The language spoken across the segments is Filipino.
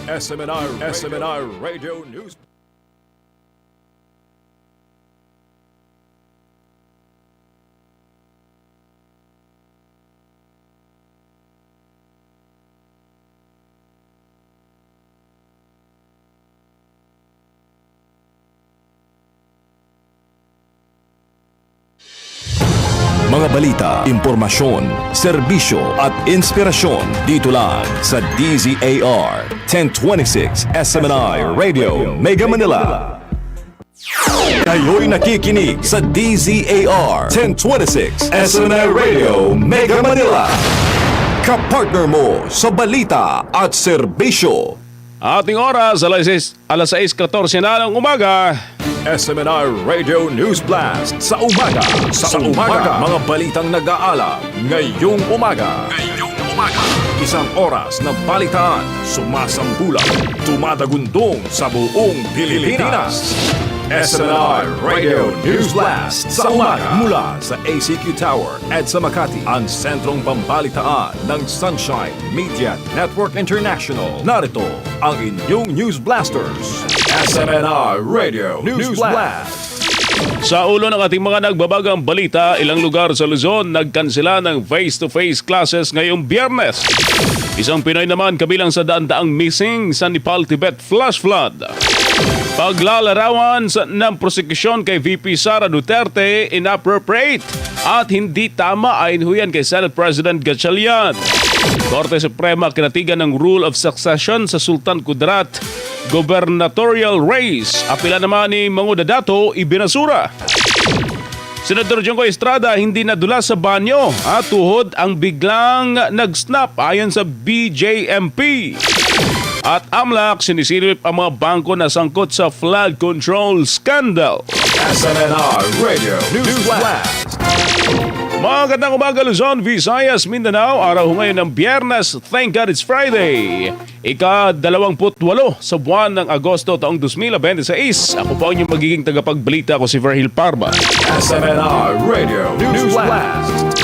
SMNR Radio News. Mga balita, impormasyon, serbisyo at inspirasyon dito lang sa DZAR 1026 SMNI Radio Mega Manila. Kayo'y nakikinig sa DZAR 1026 SMNI Radio Mega Manila. Kapartner mo sa balita at serbisyo. Ating oras, alas 6:14 na ng umaga. SMNR Radio News Blast sa umaga. Sa umaga, mga balitang nag-aalam ngayong umaga. Isang oras na balitaan, sumasambulan, tumatagundong sa buong Pilipinas. SMNR Radio News Blast sa umaga mula sa ACQ Tower at sa Makati, ang sentrong pambalitaan ng Sunshine Media Network International. Narito ang inyong News Blasters. SMNR Radio News Blast. Sa ulo ng ating mga nagbabagang balita, ilang lugar sa Luzon nagkansela ng face-to-face classes ngayong Biyernes. Isang Pinoy naman kabilang sa daan-daang missing sa Nepal-Tibet flash flood. Paglalarawan ng prosekusyon kay VP Sara Duterte, inappropriate at hindi tama ayon huyan kay Senate President Gatchalian. Korte Suprema kinatigan ng rule of succession sa Sultan Kudarat gubernatorial race. Apela naman ni Mangudadatu, ibinasura. Senador Jinggoy Estrada hindi nadulas sa banyo at tuhod ang biglang nag-snap ayon sa BJMP. At AMLAC sinisilip ang mga bangko na sangkot sa flood control scandal. SMNR Radio News Blast. Magandang umaga Luzon, Visayas, Mindanao. Araw ngayon ng Biyernes. Thank God it's Friday. Ika-28 sa buwan ng Agosto taong 2026. Ako po ang inyong magiging tagapagbalita ko si Verhil Parma. SMNR Radio News Blast.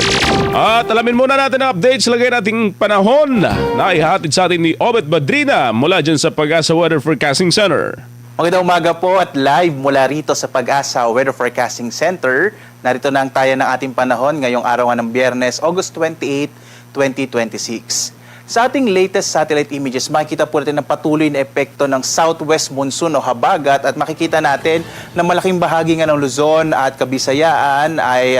At alamin muna natin ang updates sa lagay nating panahon na ihatid sa atin ni Obet Badrina mula dyan sa Pag-asa Weather Forecasting Center. Magandang umaga po at live mula rito sa Pag-asa Weather Forecasting Center. Narito na ang taya ng ating panahon ngayong araw ng Biyernes, August 28, 2026. Sa ating latest satellite images, makikita po natin ang patuloy na epekto ng southwest monsoon o habagat at makikita natin na malaking bahagi nga ng Luzon at Kabisayaan ay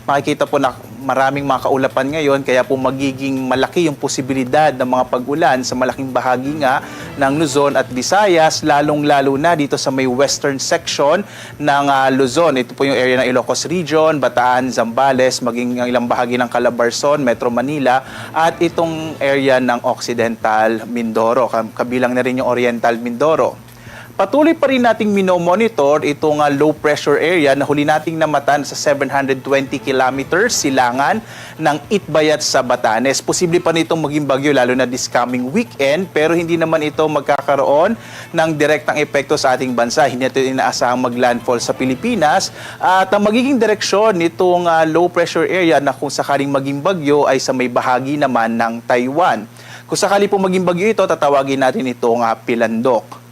makikita po na maraming mga kaulapan ngayon, kaya po magiging malaki yung posibilidad ng mga pag-ulan sa malaking bahagi nga ng Luzon at Visayas, lalong-lalo na dito sa may western section ng Luzon. Ito po yung area ng Ilocos Region, Bataan, Zambales, maging ang ilang bahagi ng Calabarzon, Metro Manila, at itong area ng Occidental Mindoro, kabilang na rin yung Oriental Mindoro. Patuloy pa rin nating minomonitor itong low pressure area na huli nating namatan sa 720 kilometers silangan ng Itbayat sa Batanes. Posible pa nitong maging bagyo lalo na this coming weekend, pero hindi naman ito magkakaroon ng direktang epekto sa ating bansa. Hindi natin inaasahang maglandfall sa Pilipinas at ang magiging direksyon nitong low pressure area na kung sakaling maging bagyo ay sa may bahagi naman ng Taiwan. Kung sakali po maging bagyo ito, tatawagin natin itong pilandok.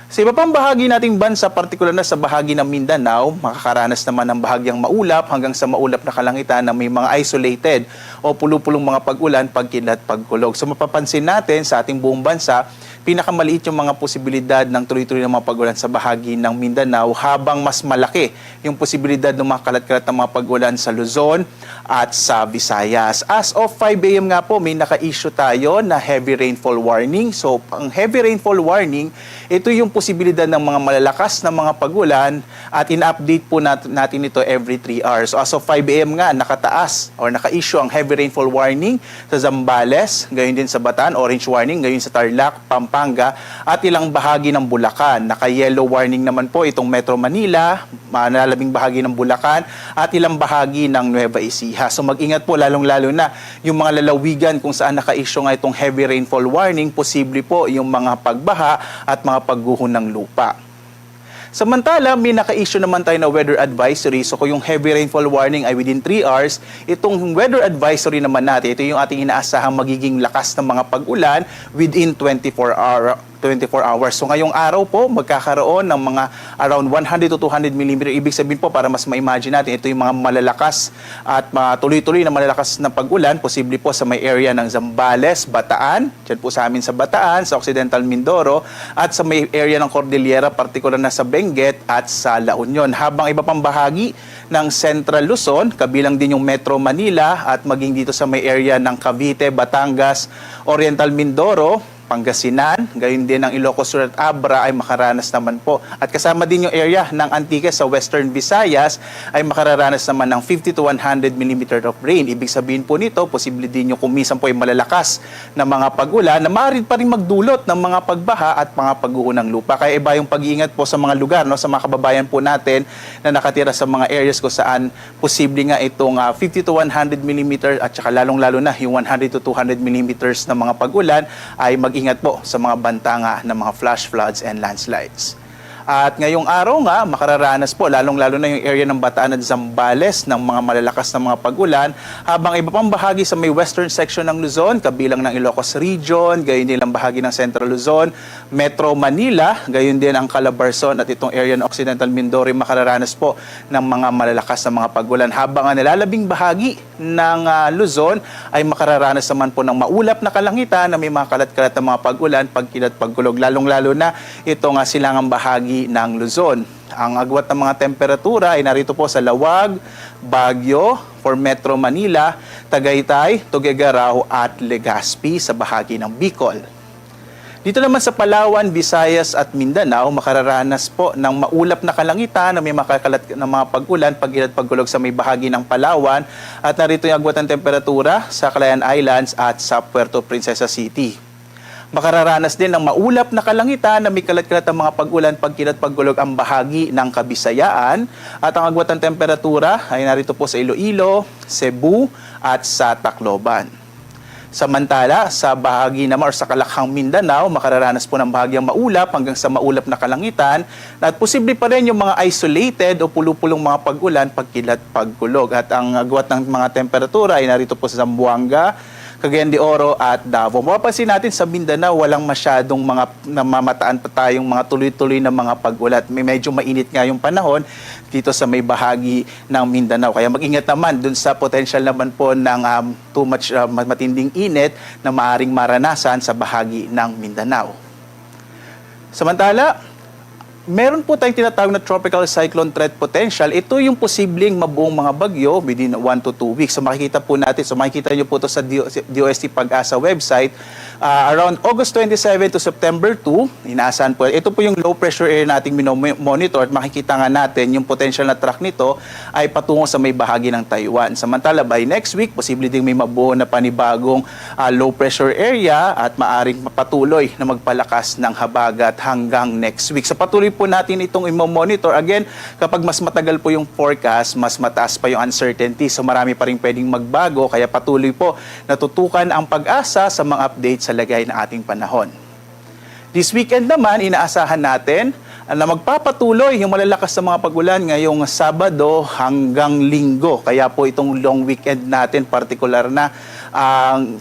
Sa iba pang bahagi nating bansa, partikular na sa bahagi ng Mindanao, makakaranas naman ng bahagyang maulap hanggang sa maulap na kalangitan na may mga isolated o pulo-pulong mga pag-ulan, pagkidlat, pagkulog. So mapapansin natin sa ating buong bansa, pinakamaliit yung mga posibilidad ng tuloy-tuloy ng mga pag-ulan sa bahagi ng Mindanao, habang mas malaki yung posibilidad ng mga kalat-kalat na mga pag-ulan sa Luzon at sa Visayas. As of 5 a.m. nga po, may naka-issue tayo na heavy rainfall warning. So ang heavy rainfall warning, ito yung posibilidad ng mga malalakas na mga pag-ulan at in-update po natin ito every 3 hours. So as of 5 a.m. nga, nakataas or naka-issue ang heavy rainfall warning sa Zambales, gayon din sa Bataan, orange warning, gayon sa Tarlac, Pampanga, at ilang bahagi ng Bulacan. Naka-yellow warning naman po itong Metro Manila, nalalabing bahagi ng Bulacan, at ilang bahagi ng Nueva Ecija. So mag-ingat po, lalong-lalo na yung mga lalawigan kung saan naka-issue nga itong heavy rainfall warning, posible po yung mga pagbaha at mga pagguho ng lupa. Samantala, may naka-issue naman tayo na weather advisory. So kung yung heavy rainfall warning ay within 3 hours, itong weather advisory naman natin, ito yung ating inaasahang magiging lakas ng mga pag-ulan within 24 24 hours. So ngayong araw po, magkakaroon ng mga around 100 to 200 mm. Ibig sabihin po, para mas ma-imagine natin, ito yung mga malalakas at tuloy-tuloy na malalakas na pag-ulan, posible po sa may area ng Zambales, Bataan, dyan po sa amin sa Bataan, sa Occidental Mindoro, at sa may area ng Cordillera, partikular na sa Benguet at sa La Union. Habang iba pang bahagi ng Central Luzon, kabilang din yung Metro Manila at maging dito sa may area ng Cavite, Batangas, Oriental Mindoro, Pangasinan, gayon din ang Ilocos Sur at Abra ay makaranas naman po. At kasama din yung area ng Antique sa Western Visayas ay makararanas naman ng 50 to 100 mm of rain. Ibig sabihin po nito, posible din yung kumisan po ay malalakas na mga pag-ulan na maaari pa rin magdulot ng mga pagbaha at mga pag-uho ng lupa. Kaya iba yung pag-iingat po sa mga lugar, no, sa mga kababayan po natin na nakatira sa mga areas kung saan posible nga itong 50 to 100 mm at saka lalong-lalo na yung 100 to 200 mm na mga pag-ulan ay mag-ingat po sa mga bantanga ng mga flash floods and landslides. At ngayong araw nga, makararanas po, lalong-lalo na yung area ng Bataan at Zambales ng mga malalakas na mga pag-ulan, habang iba pang bahagi sa may western section ng Luzon, kabilang ng Ilocos Region, gayon din ang bahagi ng Central Luzon, Metro Manila, gayon din ang Calabarzon at itong area ng Occidental Mindoro, makararanas po ng mga malalakas na mga pag-ulan. Habang ang nalalabing bahagi ng Luzon ay makararanas naman po ng maulap na kalangitan na may mga kalat-kalat na mga pag-ulan, pagkilat, pagkulog, lalong-lalo na itong silangang bahagi ng Luzon. Ang agwat ng mga temperatura ay narito po sa Lawag, Baguio, for Metro Manila, Tagaytay, Tuguegarao at Legazpi sa bahagi ng Bicol. Dito naman sa Palawan, Visayas at Mindanao, makararanas po ng maulap na kalangitan na may makakalat na mga pag-ulan, pagkilat, pagkulog sa may bahagi ng Palawan, at narito yung agwat ng temperatura sa Calayan Islands at sa Puerto Princesa City. Makararanas din ng maulap na kalangitan na may kalat-kalat ng mga pag-ulan, pagkilat, pagkulog ang bahagi ng Kabisayaan. At ang agwat ng temperatura ay narito po sa Iloilo, Cebu at sa Tacloban. Samantala, sa bahagi naman or sa Kalakhang Mindanao, makararanas po ng bahagyang maulap hanggang sa maulap na kalangitan. At posible pa rin yung mga isolated o pulupulong mga pag-ulan, pagkilat, pagkulog. At ang agwat ng mga temperatura ay narito po sa Zamboanga, Cagayan de Oro at Davao. Mapapansin natin sa Mindanao, walang masyadong mga namamataan pa tayong mga tuloy-tuloy na mga pag-ulat. May medyo mainit nga yung panahon dito sa may bahagi ng Mindanao. Kaya mag-ingat naman dun sa potential naman po ng too much matinding init na maaring maranasan sa bahagi ng Mindanao. Samantala, meron po tayong tinatawag na tropical cyclone threat potential. Ito yung posibleng mabuong mga bagyo within 1 to 2 weeks. So makikita po natin, makikita nyo po ito sa DOST Pag-asa website. Around August 27 to September 2, inaasahan po. Ito po yung low pressure area nating monitor at makikita nga natin yung potential na track nito ay patungo sa may bahagi ng Taiwan. Samantala, by next week, posible ding may mabuo na panibagong low pressure area at maaring patuloy na magpalakas ng habagat hanggang next week. So patuloy po natin itong i-monitor. Again, kapag mas matagal po yung forecast, mas mataas pa yung uncertainty. So marami pa rin pwedeng magbago. Kaya patuloy po natutukan ang pag-asa sa mga updates sa lagay ng ating panahon. This weekend naman, inaasahan natin na magpapatuloy yung malalakas na mga pag-ulan ngayong Sabado hanggang Linggo. Kaya po itong long weekend natin, partikular na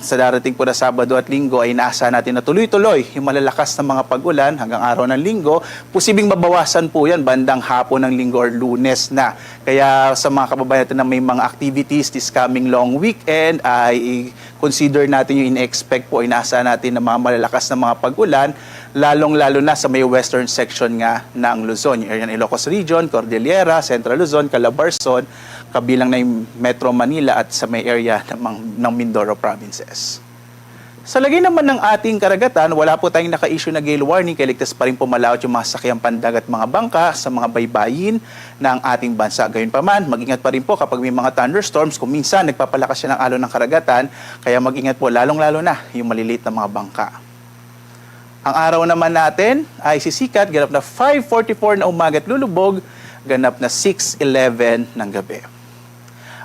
sa darating po na Sabado at Linggo, ay inaasahan natin na tuloy-tuloy yung malalakas na mga pag-ulan hanggang araw ng Linggo. Posibleng mabawasan po yan bandang hapon ng Linggo or Lunes na. Kaya sa mga kababayan natin na may mga activities this coming long weekend, ay consider natin yung in-expect po, inaasahan natin na mga malalakas na mga pag-ulan, lalong-lalo na sa may western section nga ng Luzon. Yung area ng Ilocos Region, Cordillera, Central Luzon, Calabarzon, kabilang na yung Metro Manila at sa may area ng Mindoro provinces. Sa lagay naman ng ating karagatan, wala po tayong naka-issue na gale warning, kaya ligtas pa rin pumalaot yung mga sakyang pandagat mga bangka sa mga baybayin ng ating bansa. Gayunpaman, mag-ingat pa rin po kapag may mga thunderstorms, kung minsan nagpapalakas siya ng alon ng karagatan, kaya mag-ingat po lalong-lalo na yung maliliit na mga bangka. Ang araw naman natin ay sisikat, ganap na 5:44 na umaga at lulubog, ganap na 6:11 ng gabi.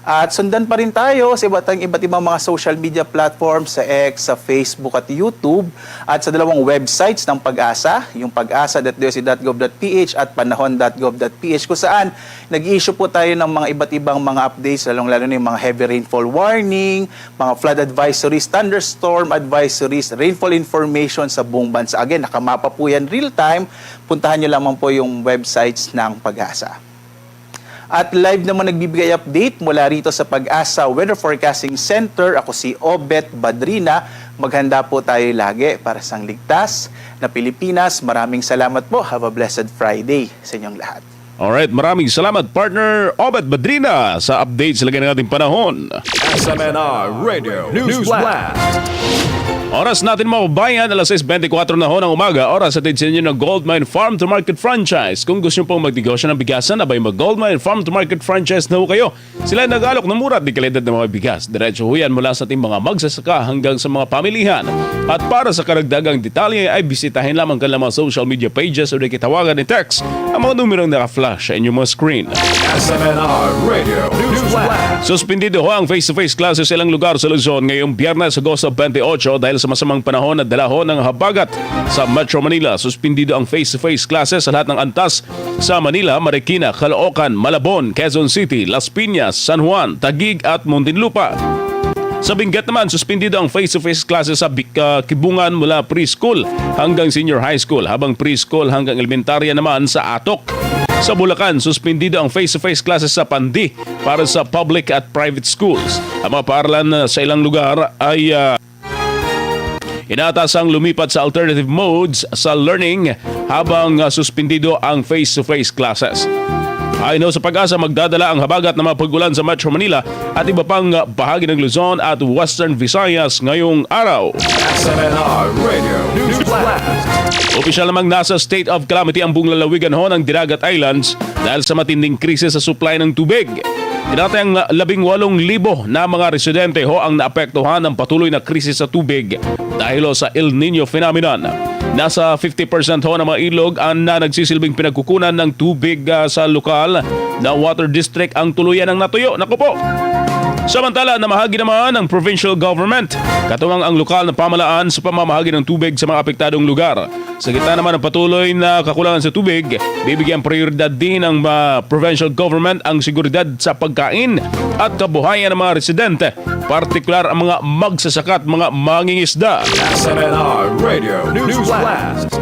At sundan pa rin tayo sa iba't ibang mga social media platforms sa X, sa Facebook at YouTube at sa dalawang websites ng Pag-asa, yung pag-asa.doc.gov.ph at panahon.gov.ph kung saan nag-i-issue po tayo ng mga iba't ibang mga updates, lalong-lalo na yung mga heavy rainfall warning, mga flood advisories, thunderstorm advisories, rainfall information sa buong bansa. Again, nakamapa po yan real time. Puntahan nyo lamang po yung websites ng Pag-asa. At live naman nagbibigay update mula rito sa Pag-asa Weather Forecasting Center. Ako si Obet Badrina. Maghanda po tayo lagi para sa ligtas na Pilipinas. Maraming salamat po. Have a blessed Friday sa inyong lahat. Alright, maraming salamat partner Obet Badrina sa update sa lagay ng ating panahon. SMNR Radio News Blast. Oras natin mga kabayan, alas 6:24 na ho ng umaga, oras atid sa inyo ng Gold Mine Farm to Market Franchise. Kung gusto nyo pong magnegosyo ng bigasan, abay mag-Gold Mine Farm to Market Franchise na ho kayo. Sila nag-alok ng mura at di kalidad ng mga bigas. Diretso ho yan mula sa ating mga magsasaka hanggang sa mga pamilihan. At para sa karagdagang detalye ay bisitahin lamang kanilang mga social media pages o di kitawagan ni text ang mga numerong naka-flash sa inyong mga screen. SMNR Radio News Blast. Suspindido ho ang face-to-face classes sa ilang lugar sa Luzon ngayong Biyernes, Agosto 28 dahil sa masamang panahon na dala ho ng habagat sa Metro Manila. Suspindido ang face-to-face classes sa lahat ng antas sa Manila, Marikina, Caloocan, Malabon, Quezon City, Las Piñas, San Juan, Taguig at Muntinlupa. Sa Benguet naman, suspindido ang face-to-face classes sa Kibungan mula preschool hanggang senior high school, habang preschool hanggang elementarya naman sa Atok. Sa Bulacan, suspindido ang face-to-face classes sa Pandi para sa public at private schools. Ang mga paaralan sa ilang lugar ay inatasang lumipat sa alternative modes sa learning habang suspindido ang face-to-face classes. Ayon sa Pag-asa, magdadala ang habagat ng mga pag-ulan sa Metro Manila at iba pang bahagi ng Luzon at Western Visayas ngayong araw. SMNR Radio News Blast. Opisyal namang nasa state of calamity ang buong lalawigan ho ng Diragat Islands dahil sa matinding krisis sa supply ng tubig. Tinatayang 18,000 na mga residente ho ang naapektuhan ng patuloy na krisis sa tubig dahil sa El Nino phenomenon. Nasa 50% ho ng mga ilog ang nagsisilbing pinagkukunan ng tubig sa lokal na water district ang tuluyan ng natuyo. Naku po! Samantala, namahagi naman ng provincial government katungang ang lokal na pamalaan sa pamamahagi ng tubig sa mga apektadong lugar. Sa gitna naman ng patuloy na kakulangan sa tubig, bibigyan prioridad din ng provincial government ang seguridad sa pagkain at kabuhayan ng mga residente, partikular ang mga magsasaka at mga mangingisda. SMNR Radio News Blast.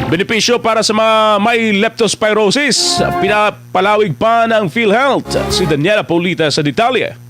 Benepisyo para sa mga may leptospirosis, pinapalawig pa ng PhilHealth. Si Daniela Paulita sa detalye.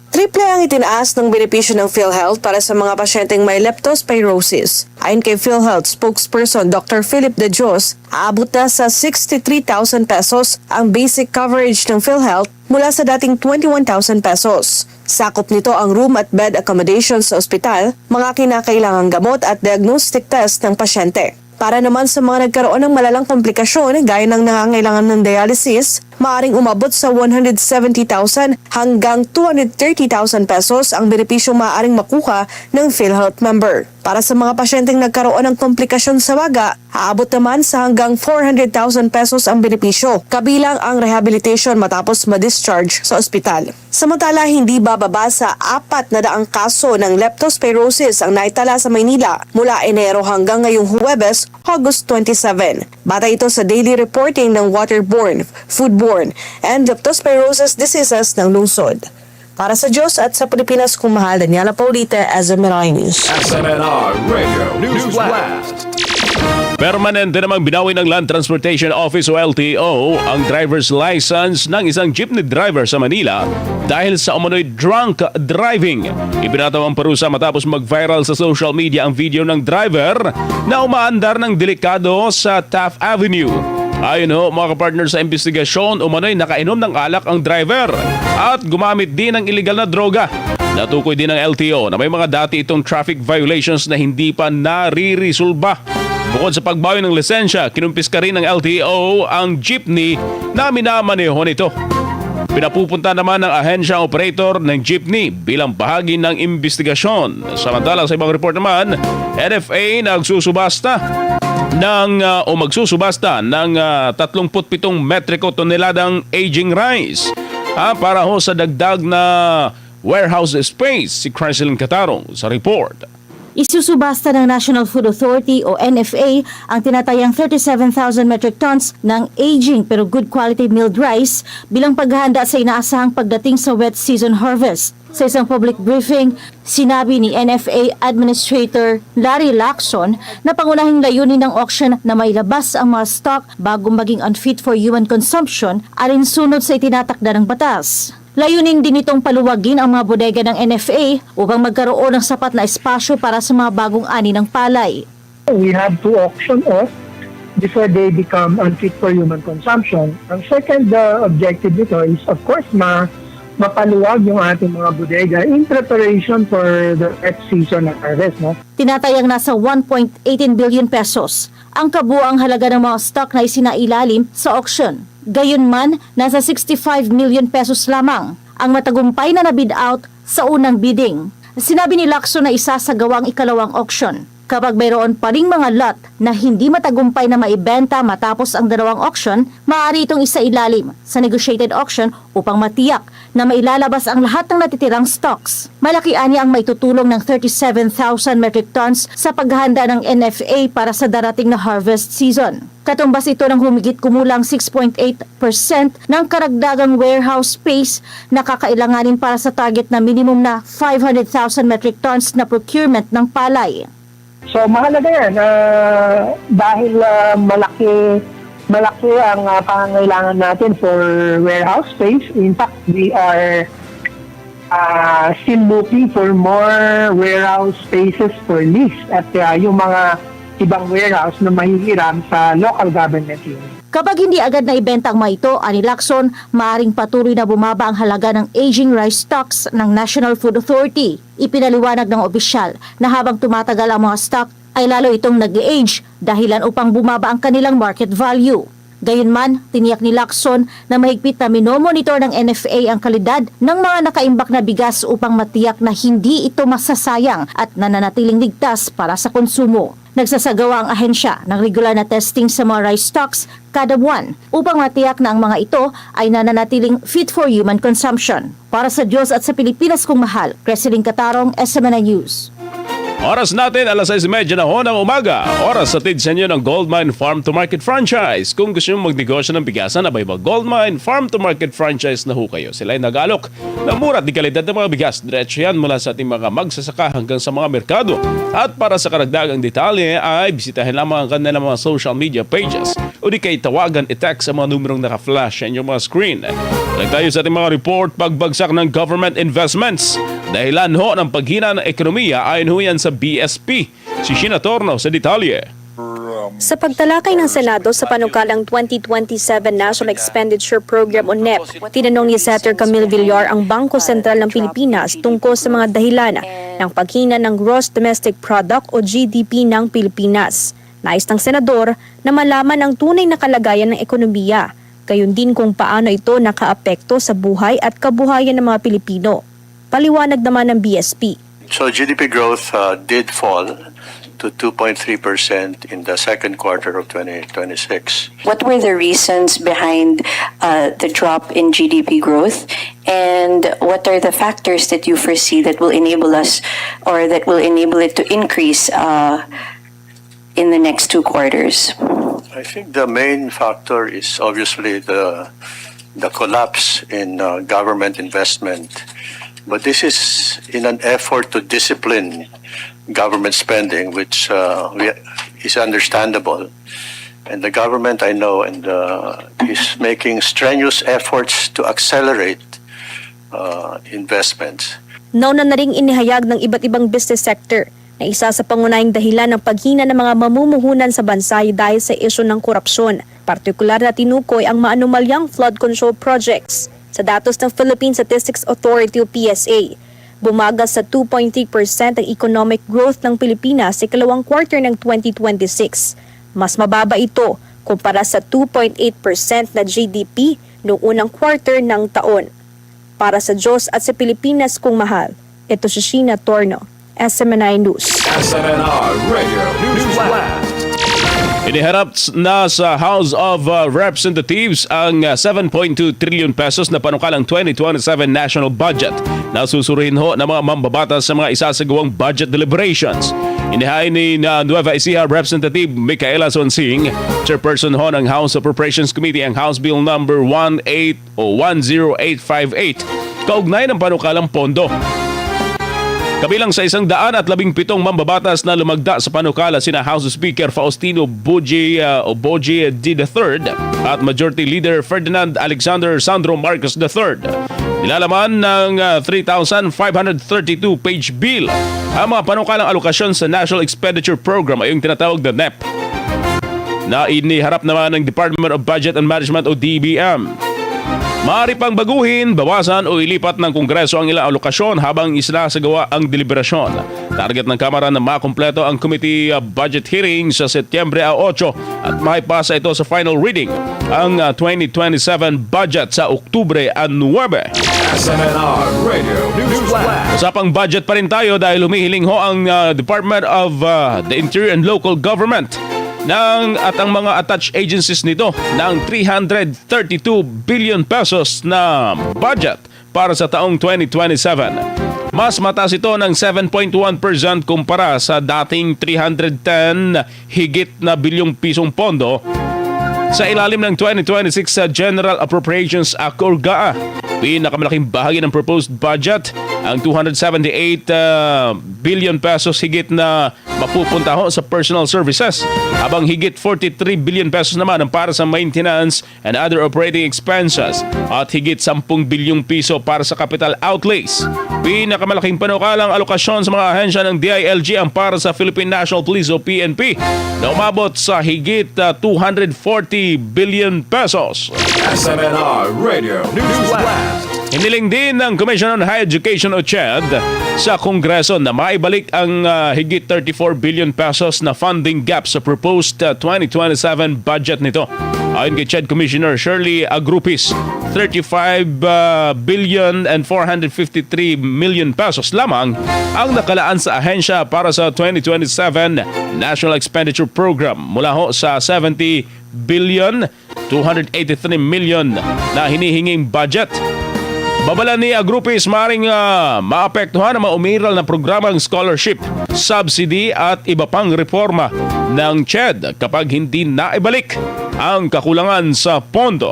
Triple ang itinaas ng benepisyo ng PhilHealth para sa mga pasyenteng may leptospirosis. Ayon kay PhilHealth spokesperson Dr. Philip De Dios, aabot na sa 63,000 pesos ang basic coverage ng PhilHealth mula sa dating 21,000 pesos. Sakop nito ang room at bed accommodations sa ospital, mga kinakailangang gamot at diagnostic test ng pasyente. Para naman sa mga nagkaroon ng malalang komplikasyon gaya ng nangangailangan ng dialysis, maaring umabot sa 170,000 hanggang 230,000 pesos ang benepisyong maaaring makuha ng PhilHealth member. Para sa mga pasyenteng nagkaroon ng komplikasyon sa baga, aabot naman sa hanggang 400,000 pesos ang benepisyo, kabilang ang rehabilitation matapos ma-discharge sa ospital. Samantala, hindi bababa sa 400 kaso ng leptospirosis ang naitala sa Maynila mula Enero hanggang ngayong Huwebes, August 27. Batay ito sa daily reporting ng waterborne, foodborne, and leptospirosis diseases ng lungsod. Para sa Diyos at sa Pilipinas kung mahal, Daniela Paulita, SMNR News. SMNR Radio News Blast. Permanente namang binawi ng Land Transportation Office o LTO ang driver's license ng isang jeepney driver sa Manila dahil sa umano'y drunk driving. Ibinataw ang parusa matapos mag-viral sa social media ang video ng driver na umaandar ng delikado sa Taft Avenue. Ayon ho, mga kapartner sa investigasyon, umano'y nakainom ng alak ang driver at gumamit din ng illegal na droga. Natukoy din ng LTO na may mga dati itong traffic violations na hindi pa naririsolba. Bukod sa pagbawi ng lisensya, kinumpiska rin ng LTO ang jeepney na minamaneho nito. Pinapupunta naman ng ahensya operator ng jeepney bilang bahagi ng investigasyon. Samantala sa ibang report naman, NFA magsusubasta ng 37 metriko toneladang aging rice. para ho sa dagdag na warehouse space si Crescent Catarong sa report. Isusubasta ng National Food Authority o NFA ang tinatayang 37,000 metric tons ng aging pero good quality milled rice bilang paghahanda sa inaasahang pagdating sa wet season harvest. Sa isang public briefing, sinabi ni NFA Administrator Larry Lacson na pangunahing layunin ng auction na mailabas ang mga stock bago maging unfit for human consumption alinsunod sa itinatakda ng batas. Layunin din itong paluwagin ang mga bodega ng NFA upang magkaroon ng sapat na espasyo para sa mga bagong ani ng palay. We have to auction off before they become unfit for human consumption. Ang second objective nito is of course mapaluwag yung ating mga bodega in preparation for the next season ng harvest. No? Tinatayang nasa 1.18 billion pesos ang kabuang halaga ng mga stock na isinailalim sa auction. Gayunman, nasa 65 million pesos lamang ang matagumpay na nabid out sa unang bidding. Sinabi ni Lacson na isasagawa ang ikalawang auction. Kapag mayroon pa ring mga lot na hindi matagumpay na maibenta matapos ang dalawang auction, maaari itong isailalim sa negotiated auction upang matiyak na mailalabas ang lahat ng natitirang stocks. Malaki ani ang maitutulong ng 37,000 metric tons sa paghahanda ng NFA para sa darating na harvest season. Katumbas ito ng humigit kumulang 6.8% ng karagdagang warehouse space na kakailanganin para sa target na minimum na 500,000 metric tons na procurement ng palay. So mahalaga yan dahil malaki ang pangangailangan natin for warehouse space. In fact, we are still looking for more warehouse spaces for lease at yung mga ibang warehouse na mahihiram sa local government unit. Kapag hindi agad na ibenta ang mga ito, ani Lacson, maaaring patuloy na bumaba ang halaga ng aging rice stocks ng National Food Authority. Ipinaliwanag ng opisyal na habang tumatagal ang mga stock ay lalo itong nag-age dahilan upang bumaba ang kanilang market value. Gayunman, tiniyak ni Lacson na mahigpit na minomonitor ng NFA ang kalidad ng mga nakaimbak na bigas upang matiyak na hindi ito masasayang at nananatiling ligtas para sa konsumo. Nagsasagawa ang ahensya ng regular na testing sa mga rice stocks kada buwan upang matiyak na ang mga ito ay nananatiling fit for human consumption. Para sa Diyos at sa Pilipinas kong mahal, Crescent Catarong, SMNI News. Oras natin, alas 6:30 na ho ng umaga. Oras sa tid sa inyo ng Goldmine Farm to Market Franchise. Kung gusto nyo magnegosyo ng bigasan, abay ba Goldmine Farm to Market Franchise na ho kayo. Sila ay nag-alok ng mura at di kalidad ng mga bigas. Diretso yan mula sa ating mga magsasaka hanggang sa mga merkado. At para sa karagdagang detalye ay bisitahin lamang ang kanilang mga social media pages o di kay tawagan i-text ang mga numerong naka-flash sa inyong mga screen. Like tayo sa ating mga report, pagbagsak ng government investments. Dahilan ho ng paghina ng ekonomiya ayon ho yan sa BSP. Si Sheena Torno sa detalye. Sa pagtalakay ng Senado sa panukalang 2027 National Expenditure Program o NEP, tinanong ni Senator Camille Villar ang Bangko Sentral ng Pilipinas tungkol sa mga dahilan ng paghina ng Gross Domestic Product o GDP ng Pilipinas. Nais ng Senador na malaman ang tunay na kalagayan ng ekonomiya, gayon din kung paano ito nakaapekto sa buhay at kabuhayan ng mga Pilipino. Paliwanag naman ng BSP. So GDP growth did fall to 2.3% in the second quarter of 2026. What were the reasons behind the drop in GDP growth, and what are the factors that you foresee that will enable us or that will enable it to increase in the next two quarters? I think the main factor is obviously the collapse in government investment. But this is in an effort to discipline government spending, which is understandable. And the government, I know, is making strenuous efforts to accelerate investments. Nauna na ring inihayag ng iba't ibang business sector na isa sa pangunahing dahilan ng paghina ng mga mamumuhunan sa bansa ay dahil sa isyu ng korupsyon. Partikular na tinukoy ang maanumalyang flood control projects. Sa datos ng Philippine Statistics Authority o PSA, bumagal sa 2.3% ang economic growth ng Pilipinas sa ikalawang quarter ng 2026. Mas mababa ito kumpara sa 2.8% na GDP noong unang quarter ng taon. Para sa Diyos at sa Pilipinas kong mahal, ito si Sheena Torno, SMNI News. SMNI Radio News Blast. Iniharap na sa House of Representatives ang 7.2 trillion pesos na panukalang 2027 national budget na susurihin ho ng mga mambabatas sa mga isasagawang budget deliberations. Inihain ni Nueva Ecija Representative Micaela Sonsing, chairperson ho ng House Appropriations Committee, ang House Bill number 10858 kaugnay ng panukalang pondo. Kabilang sa 117 mambabatas na lumagda sa panukala sina House Speaker Faustino Boji D. III at Majority Leader Ferdinand Alexander Sandro Marcos III. Nilalaman ng 3,532-page bill ang mga panukalang alokasyon sa National Expenditure Program ay yung tinatawag na NEP na iniharap naman ng Department of Budget and Management o DBM. Maaari pang baguhin, bawasan o ilipat ng Kongreso ang ilang alokasyon habang isinasagawa ang deliberasyon. Target ng Kamara na makumpleto ang committee budget hearing sa Setyembre 8 at maipasa ito sa final reading ang 2027 budget sa Oktubre 9. SMNR Radio News Blast. Usapang budget pa rin tayo dahil humihiling ho ang Department of the Interior and Local Government at ang mga attached agencies nito ng 332 billion pesos na budget para sa taong 2027. Mas mataas ito ng 7.1% kumpara sa dating 310 higit na bilyong pisong pondo sa ilalim ng 2026 General Appropriations Act or GAA. Pinakamalaking bahagi ng proposed budget, ang 278 billion pesos higit na mapupunta ho sa personal services, habang higit 43 billion pesos naman ang para sa maintenance and other operating expenses at higit 10 bilyong piso para sa capital outlays. Pinakamalaking panukalang alokasyon sa mga ahensya ng DILG ang para sa Philippine National Police o PNP na umabot sa higit 240 billion pesos. SMNR Radio News Blast. Hiniling din ng Commission on Higher Education o CHED sa Kongreso na maibalik ang higit 34 billion pesos na funding gap sa proposed 2027 budget nito. Ayon kay CHED Commissioner Shirley Agrupis, 35 billion and 453 million pesos lamang ang nakalaan sa ahensya para sa 2027 National Expenditure Program mula ho sa 70 billion 283 million na hinihinging budget. Babala ni Agrupis maring maapektuhan ang maumiral na programang scholarship, subsidy at iba pang reforma ng CHED kapag hindi naibalik ang kakulangan sa pondo.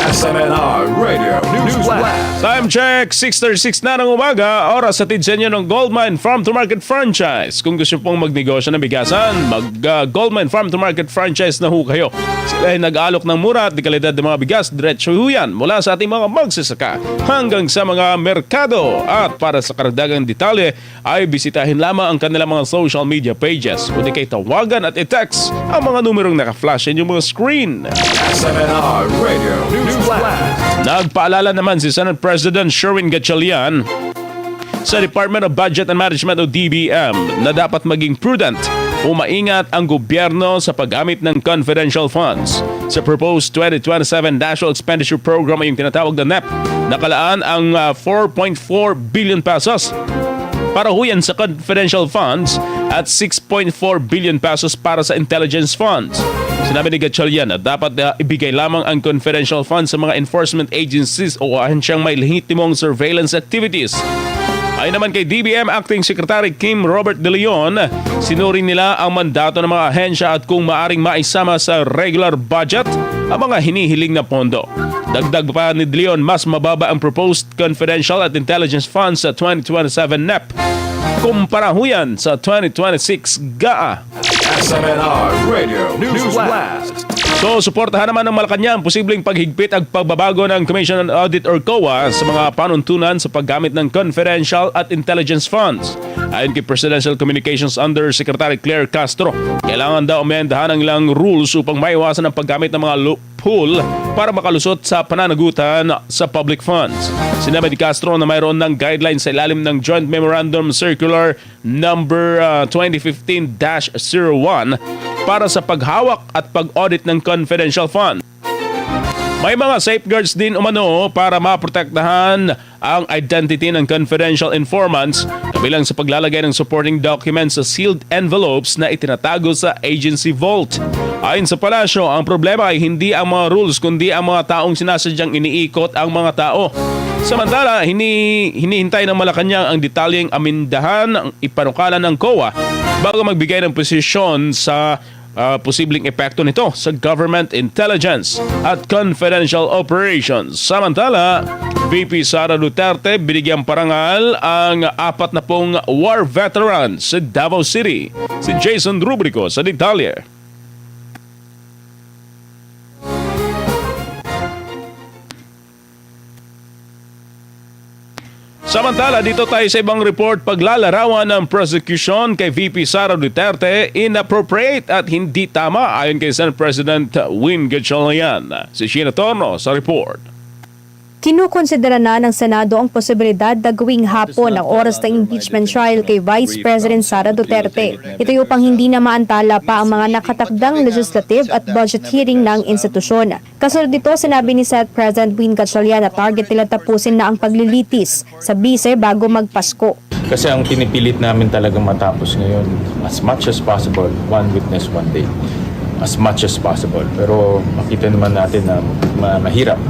SMNR Radio News Blast. Time check, 6:36 na ng umaga, oras atid sa inyo ng Goldmine Farm to Market Franchise. Kung gusto pong magnegosyo ng bigasan, mag-Goldmine Farm to Market Franchise na ho kayo. Sila ay nag-alok ng mura at di kalidad ng mga bigas, diretso ho yan mula sa ating mga magsasaka hanggang sa mga merkado. At para sa karagdagang detalye ay bisitahin lamang ang kanilang mga social media pages o di kay tawagan at i-text ang mga numerong naka-flash sa inyong mga screen. SMNR Radio News Blast. Nagpaalala naman si Senate President Sherwin Gatchalian sa Department of Budget and Management o DBM na dapat maging prudent o maingat ang gobyerno sa paggamit ng confidential funds. Sa proposed 2027 National Expenditure Program ay yung tinatawag na NEP, nakalaan ang 4.4 billion pesos para huyan sa confidential funds at 6.4 billion pesos para sa intelligence funds. Sinabi ni Gatchalian na dapat ibigay lamang ang confidential funds sa mga enforcement agencies o ahensyang may lehitimong surveillance activities. Ayon naman kay DBM Acting Secretary Kim Robert De Leon, sinuri nila ang mandato ng mga ahensya at kung maaring maisama sa regular budget ang mga hinihiling na pondo. Dagdag pa ni De Leon, mas mababa ang proposed confidential at intelligence funds sa 2027 NEP kumpara ho yan sa 2026 GAA. SMNR Radio News Blast. So, suportahan naman ng Malacanang posibleng paghigpit at pagbabago ng Commission on Audit or COA sa mga panuntunan sa paggamit ng confidential at intelligence funds. Ayon kay Presidential Communications Undersecretary Claire Castro, kailangan daw amendahan ang ilang rules upang maiwasan ang paggamit ng mga loophole para makalusot sa pananagutan sa public funds. Sinabi ni Castro na mayroon ng guidelines sa ilalim ng Joint Memorandum Circular number 2015-01 para sa paghawak at pag-audit ng confidential fund. May mga safeguards din umano para maprotektahan ang identity ng confidential informants kabilang sa paglalagay ng supporting documents sa sealed envelopes na itinatago sa agency vault. Ayon sa palasyo, ang problema ay hindi ang mga rules kundi ang mga taong sinasadyang iniikot ang mga tao. Samantala, hinihintay ng Malacanang ang detalyeng amindahan ang ipanukalan ng COA bago magbigay ng posisyon sa posibleng epekto nito sa government intelligence at confidential operations. Samantala, VP Sara Duterte binigyang parangal ang 40 war veterans sa Davao City. Si Jason Rubrico sa detalye. Samantala, dito tayo sa ibang report, paglalarawan ng prosekusyon kay VP Sara Duterte inappropriate at hindi tama ayon kay Senate President Gatchalian. Si Sheena Torno sa report. Kinukonsidera na ng Senado ang posibilidad na gawing hapon ang oras ng impeachment trial kay Vice President Sara Duterte. Ito upang hindi na maantala pa ang mga nakatakdang legislative at budget hearing ng institusyon. Kasunod dito, sinabi ni Senate President Gatchalian na target nila tapusin na ang paglilitis sa bise bago magpasko. Kasi ang pinipilit namin talagang matapos ngayon, as much as possible, one witness, one day. As much as possible. Pero makita naman natin na mahirap.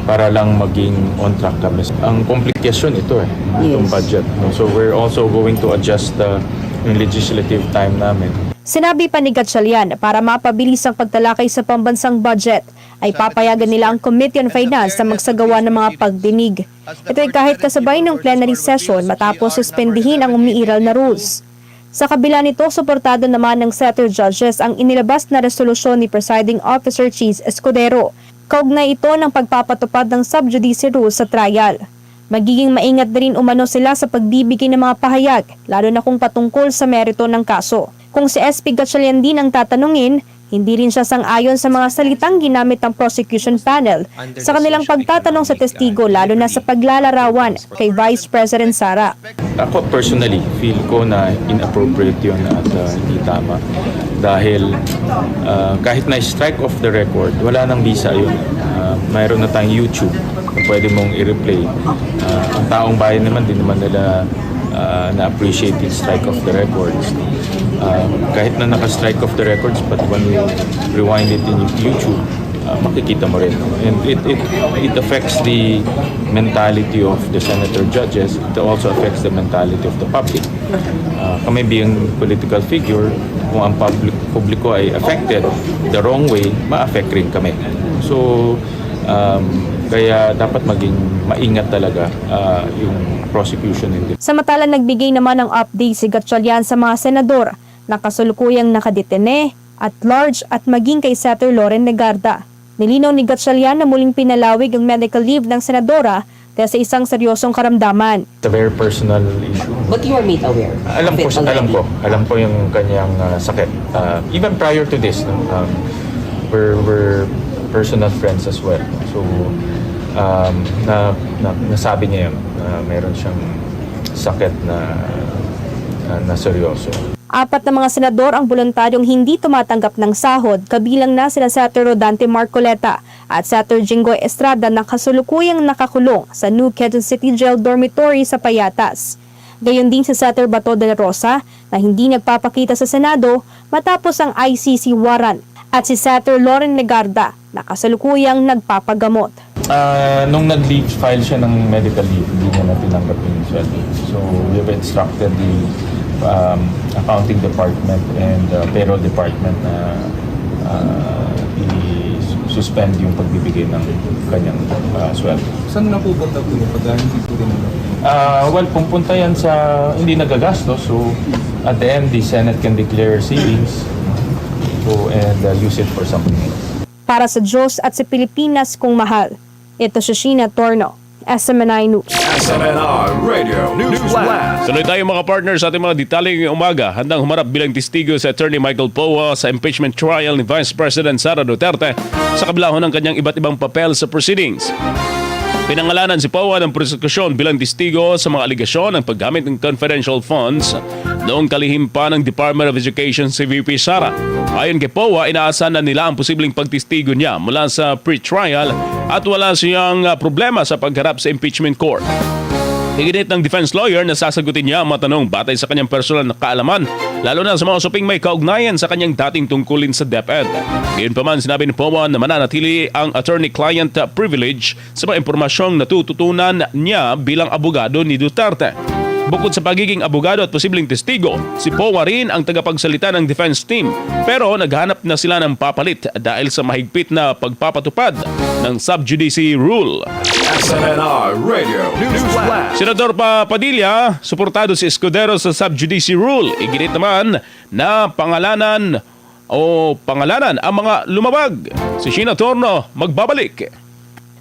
Para lang maging on track kami. Ang komplikasyon ito itong budget. So we're also going to adjust yung legislative time namin. Sinabi pa ni Gatchalian, para mapabilis ang pagtalakay sa pambansang budget, ay papayagan nila ang Committee on Finance na magsagawa ng mga pagdinig. Ito ay kahit kasabay ng plenary session matapos suspendihin ang umiiral na rules. Sa kabila nito, suportado naman ng Senator Judges ang inilabas na resolusyon ni Presiding Officer Cheese Escudero. Kaugnay ito ng pagpapatupad ng subjudice rules sa trial. Magiging maingat na rin umano sila sa pagbibigay ng mga pahayag, lalo na kung patungkol sa merito ng kaso. Kung si SP Gatchalian din ang tatanungin, hindi rin siya sang-ayon sa mga salitang ginamit ng prosecution panel sa kanilang pagtatanong sa testigo, lalo na sa paglalarawan kay Vice President Sara. Ako personally, feel ko na inappropriate yun at hindi tama. Dahil kahit na strike off the record, wala nang visa yun. Mayroon na tayong YouTube na pwede mong i-replay. Ang taong bayan naman, din naman nila na-appreciate yung strike off the records. Kahit na naka-strike off the records, but when you rewind it in YouTube, makikita mo rin. And it affects the mentality of the senator judges. It also affects the mentality of the public. Kami being political figure, kung ang publiko ay affected the wrong way, ma-affect rin kami. So, kaya dapat maging maingat talaga yung prosecution. Samantala, nagbigay naman ng update si Gatchalian sa mga senador na kasulukuyang nakadetene at large at maging kay Senator Loren Legarda. Nilinaw ni Gatchalian na muling pinalawig ang medical leave ng senadora dahil sa isang seryosong karamdaman. It's a very personal issue. But you are made aware? Alam ko yung kanyang sakit. Even prior to this, we're personal friends as well. So, nasabi niya yun, meron siyang sakit na seryoso. 4 na mga senador ang voluntaryong hindi tumatanggap ng sahod, kabilang na sina Senator Rodante Marcoleta at Senator Jinggoy Estrada na kasulukuyang nakakulong sa New Quezon City Jail Dormitory sa Payatas. Gayon din si Senator Bato Dela Rosa na hindi nagpapakita sa Senado matapos ang ICC warrant at si Senator Loren Legarda na kasalukuyang nagpapagamot. Nung nag-leave, file siya ng medical leave, hindi niya na tinanggap yung sweldo. So we have instructed the accounting department and payroll department na i-suspend yung pagbibigay ng kanyang sweldo. Saan na pupunta po yung pag hindi po rin? Well, pupunta yan sa hindi nagagastos. So at the end, the Senate can declare savings and use it for something else. Para sa Diyos at sa Pilipinas kung mahal, ito si Sheena Torno, SMNI News. SMNI Radio News Blast. Tuloy tayo mga partners sa ating mga detalye ngayong umaga. Handang humarap bilang testigo si Attorney Michael Poa sa impeachment trial ni Vice President Sara Duterte sa kabila ng kanyang iba't ibang papel sa proceedings. Pinangalanan si Poa ng prosekusyon bilang testigo sa mga aligasyon ng paggamit ng confidential funds noong kalihim pa ng Department of Education si VP Sara. Ayon kay Poa, inaasahan na nila ang posibleng pagtestigo niya mula sa pre-trial at wala siyang problema sa pagharap sa impeachment court. Higinit ng defense lawyer na sasagutin niya ang mga tanong batay sa kanyang personal na kaalaman, lalo na sa mga usaping may kaugnayan sa kanyang dating tungkulin sa DepEd. Gayunpaman, sinabi ni Powa na mananatili ang attorney-client privilege sa mga impormasyong natututunan niya bilang abogado ni Duterte. Bukod sa pagiging abogado at posibleng testigo, si Powa rin ang tagapagsalita ng defense team. Pero naghanap na sila ng papalit dahil sa mahigpit na pagpapatupad ng sub judice rule. SMNR Radio News Flash. Senador Padilla, suportado si Escudero sa sub judice rule. Iginit naman na pangalanan ang mga lumabag. Si Sheena Torno magbabalik.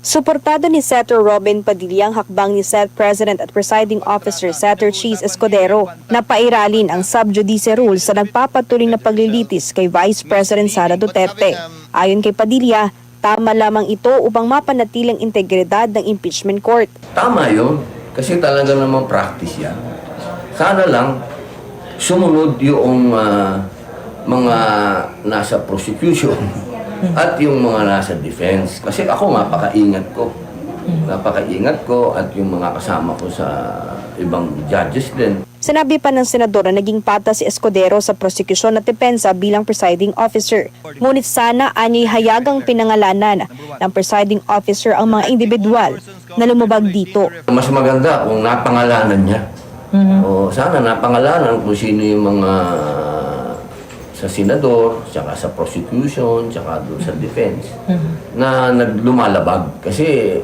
Suportado ni Senator Robin Padilla ang hakbang ni Senate President at Presiding Officer Senator Cheese Escudero na pairalin ang sub judice rule sa nagpapatuloy na paglilitis kay Vice President Sara Duterte. Ayon kay Padilla, tama lamang ito upang mapanatiling integridad ng impeachment court. Tama yun, kasi talaga namang practice yan. Sana lang sumunod yung mga nasa prosecution at yung mga nasa defense. Kasi ako napakaingat ko at yung mga kasama ko sa ibang judges din. Sinabi pa ng senador na naging patas si Escudero sa prosekusyon at depensa bilang presiding officer. Ngunit sana anyay hayagang pinangalanan ng presiding officer ang mga individual na lumabag dito. Mas maganda kung napangalanan niya. O sana napangalanan kung sino yung mga sa senador, tsaka sa prosecution, tsaka doon sa defense, na naglumalabag. Kasi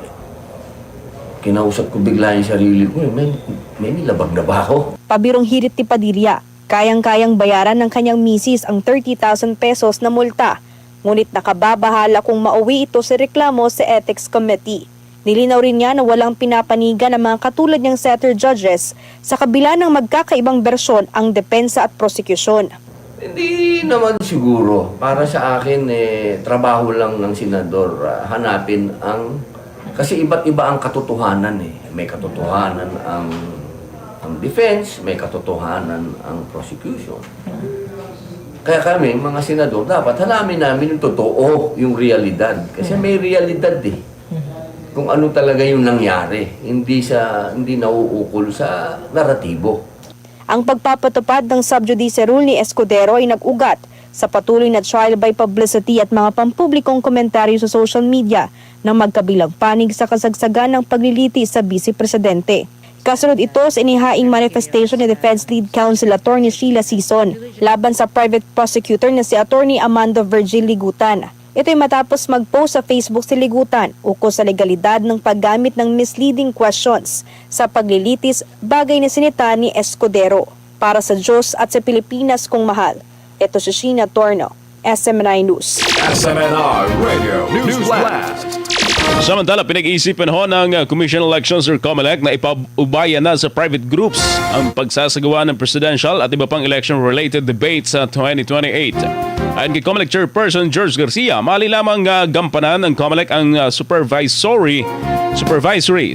kinausap ko bigla yung sarili ko, may nilabag na ba ako? Pabirong hirit ni Padilla, kayang-kayang bayaran ng kanyang misis ang 30,000 pesos na multa. Ngunit nakababahala kung mauwi ito sa reklamo sa Ethics Committee. Nilinaw rin niya na walang pinapanigan ng mga katulad niyang setter judges sa kabila ng magkakaibang bersyon ang depensa at prosekusyon. Hindi naman siguro. Para sa akin, trabaho lang ng senador hanapin ang... Kasi iba't iba ang katotohanan eh. May katotohanan ang defense, may katotohanan ang prosecution. Kaya kami, mga senador, dapat halamin namin yung totoo, yung realidad. Kasi may realidad eh. Kung ano talaga yung nangyari. Hindi nauukol sa naratibo. Ang pagpapatupad ng sub-judice rule ni Escudero ay nag-ugat sa patuloy na trial by publicity at mga pampublikong komentaryo sa social media na magkabilang panig sa kasagsagan ng paglilitis sa Vice Presidente. Kasunod ito sa inihaing manifestation ni Defense Lead Counsel Attorney Sheila Sison laban sa private prosecutor na si Attorney Amando Virgil Ligutan. Ito ay matapos mag-post sa Facebook si Ligutan ukol sa legalidad ng paggamit ng misleading questions sa paglilitis bagay na sinita ni Escudero. Para sa Diyos at sa Pilipinas kong mahal, ito si Sheena Torno, SMNI News. SMNR Radio News Flash. Samantala, pinag-iisipan ho ng Commission on Elections or COMELEC na ipaubaya na sa private groups ang pagsasagawa ng presidential at iba pang election-related debates sa 2028. Ayon kay COMELEC Chairperson George Garcia, mali lamang gampanan ng COMELEC ang supervisory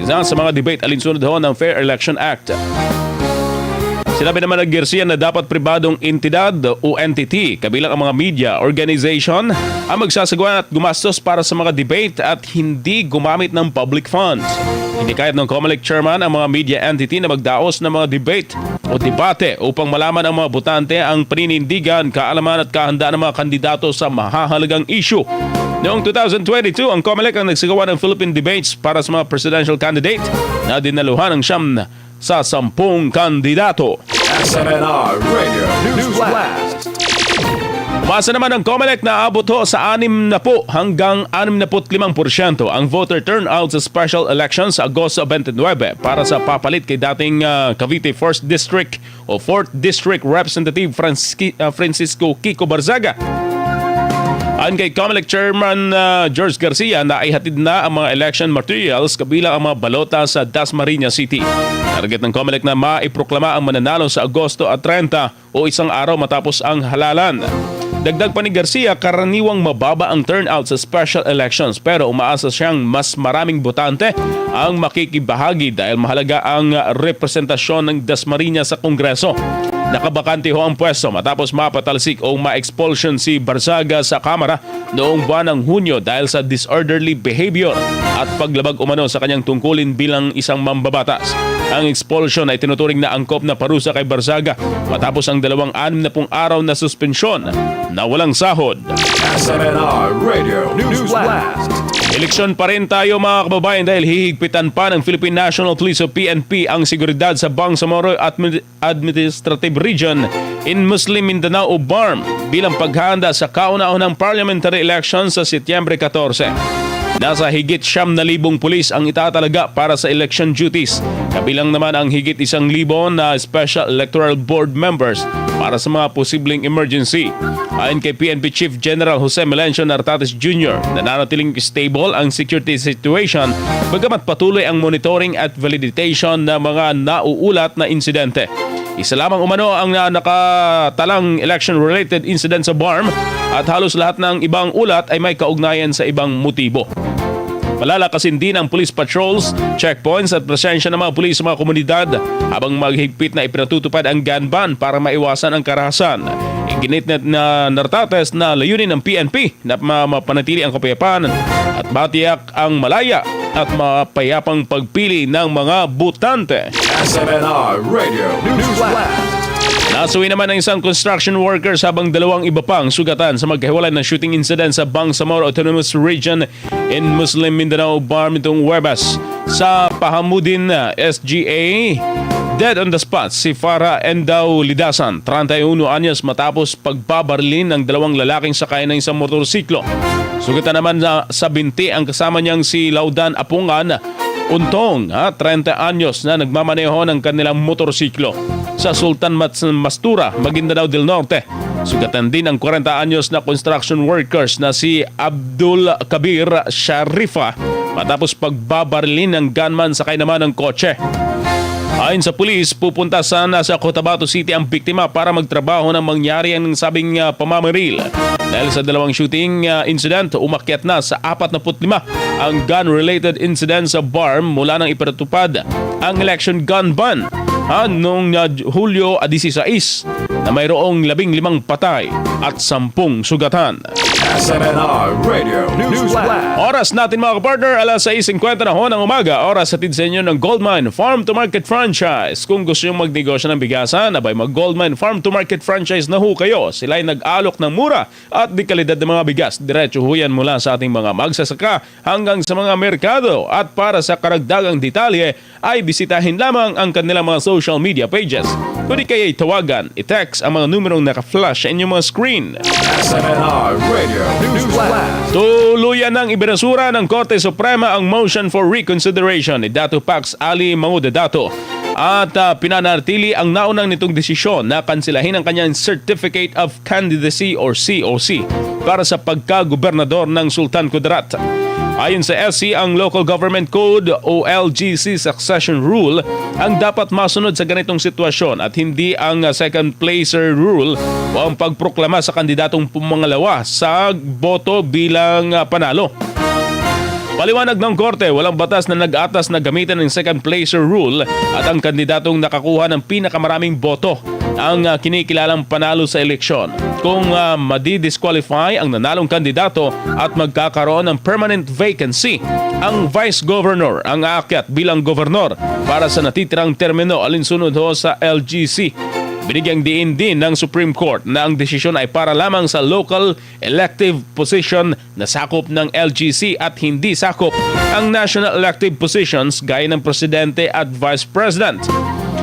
sa mga debate alinsunod ho ng Fair Election Act. Sinabi naman ng Garcia na dapat pribadong entidad o entity, kabilang ang mga media organization, ang magsasagawa at gumastos para sa mga debate at hindi gumamit ng public funds. Hindi kahit ng COMELEC chairman ang mga media entity na magdaos ng mga debate o debate upang malaman ang mga botante ang paninindigan, kaalaman at kahandaan ng mga kandidato sa mahahalagang issue. Noong 2022, ang COMELEC ang nagsagawa ng Philippine debates para sa mga presidential candidate na dinaluhan ng 10 sa 10 kandidato. SMNR Radio News Flash. Umasa naman ang COMELEC na abot ho sa 60 hanggang 65% ang voter turnout sa special elections sa Agosto 29 para sa papalit kay dating Cavite 1st District o 4th District Representative Francisco Kiko Barzaga. Ayon kay COMELEC Chairman George Garcia na ihatid na ang mga election materials kabilang ang mga balota sa Dasmariñas City. Target ng COMELEC na maiproklama ang mananalo sa Agosto at 30 o isang araw matapos ang halalan. Dagdag pa ni Garcia, karaniwang mababa ang turnout sa special elections pero umaasa siyang mas maraming botante ang makikibahagi dahil mahalaga ang representasyon ng Dasmariñas sa Kongreso. Nakabakante ho ang pwesto matapos mapatalsik o ma-expulsion si Barzaga sa Kamara noong buwan ng Hunyo dahil sa disorderly behavior at paglabag umano sa kanyang tungkulin bilang isang mambabatas. Ang expulsion ay tinuturing na angkop na parusa kay Barzaga matapos ang 260 araw na suspensyon na walang sahod. SMNR Radio News Blast. Eleksyon pa rin tayo mga kababayan dahil hihigpitan pa ng Philippine National Police o PNP ang seguridad sa Bangsamoro Administrative Region in Muslim Mindanao o BARM bilang paghahanda sa kauna-unahang parliamentary election sa Setyembre 14. Nasa higit 9,000 pulis ang itatalaga para sa election duties. Kabilang naman ang higit 1,000 na Special Electoral Board members para sa mga posibleng emergency. Ayon kay PNP Chief General Jose Melencio Nartates Jr., nananatiling stable ang security situation bagamat patuloy ang monitoring at validation ng mga nauulat na insidente. Isa lamang umano ang nakatalang election-related incident sa BARM at halos lahat ng ibang ulat ay may kaugnayan sa ibang motibo. Palalakasin din ang police patrols, checkpoints at presensya ng mga pulis sa mga komunidad habang maghigpit na ipinatutupad ang gun ban para maiwasan ang karahasan. Iginit na Nartates na layunin ng PNP na mapanatili ang kapayapaan at matiyak ang malaya at mapayapang pagpili ng mga botante. SMNR Radio News Blast. Nasuwi naman ng isang construction workers habang 2 iba pang sugatan sa magkahiwalay na shooting incident sa Bangsamoro Autonomous Region in Muslim Mindanao BARM itong Huwebes. Sa Pahamudin SGA, dead on the spot si Farah Endao Lidasan, 31 anyos matapos pagbabarilin ng 2 lalaking sakay ng isang motorsiklo. Sugatan naman sa binti ang kasama niyang si Laudan Apungan Untong, 30 anyos na nagmamaneho ng kanilang motorsiklo sa Sultan Mastura, Maguindanao del Norte. Sugatan din ang 40 anyos na construction workers na si Abdul Kabir Sharifa matapos pagbabarilin ng gunman sakay naman ng kotse. Ayon sa pulis, pupunta sana sa Cotabato City ang biktima para magtrabaho nang mangyari ang sabing pamamaril. Dahil sa 2 shooting incident, umakyat na sa 45 ang gun-related incident sa BARM mula nang ipatutupad ang election gun ban noong Hulyo 16 na mayroong 15 patay at 10 sugatan. SMNR Radio News Blast. Oras natin mga kapartner, alas 6:50 na ho ng umaga. Oras hatid sa inyo ng Goldmine Farm to Market Franchise. Kung gusto nyo magnegosyo ng bigasan, abay mag-Goldmine Farm to Market Franchise na ho kayo. Sila ay nag-alok ng mura at di kalidad ng mga bigas. Diretso ho yan mula sa ating mga magsasaka hanggang sa mga merkado. At para sa karagdagang detalye, ay bisitahin lamang ang kanilang mga social media pages. Kundi kaya'y tawagan, i-text ang mga numerong naka-flash sa inyong mga screen. SMNR Radio News Blast. Tuluyan ng ibinasura ng Korte Suprema ang motion for reconsideration ni Dato Pax Ali Mangudadatu at pinanatili ang naunang nitong desisyon na kanselahin ang kanyang Certificate of Candidacy or COC para sa pagka-gobernador ng Sultan Kudarat. Ayon sa SC, ang Local Government Code o LGC Succession Rule ang dapat masunod sa ganitong sitwasyon at hindi ang second placer rule o ang pagproklama sa kandidatong pumangalawa sa boto bilang panalo. Paliwanag ng Korte, walang batas na nag-atas na gamitan ng second placer rule at ang kandidatong nakakuha ng pinakamaraming boto ang kinikilalang panalo sa eleksyon. Kung madi-disqualify ang nanalong kandidato at magkakaroon ng permanent vacancy, ang Vice Governor ang aakyat bilang gobernador para sa natitirang termino alinsunod ho sa LGC. Binigyang diin din ng Supreme Court na ang desisyon ay para lamang sa local elective position na sakop ng LGC at hindi sakop ang national elective positions gaya ng Presidente at Vice President.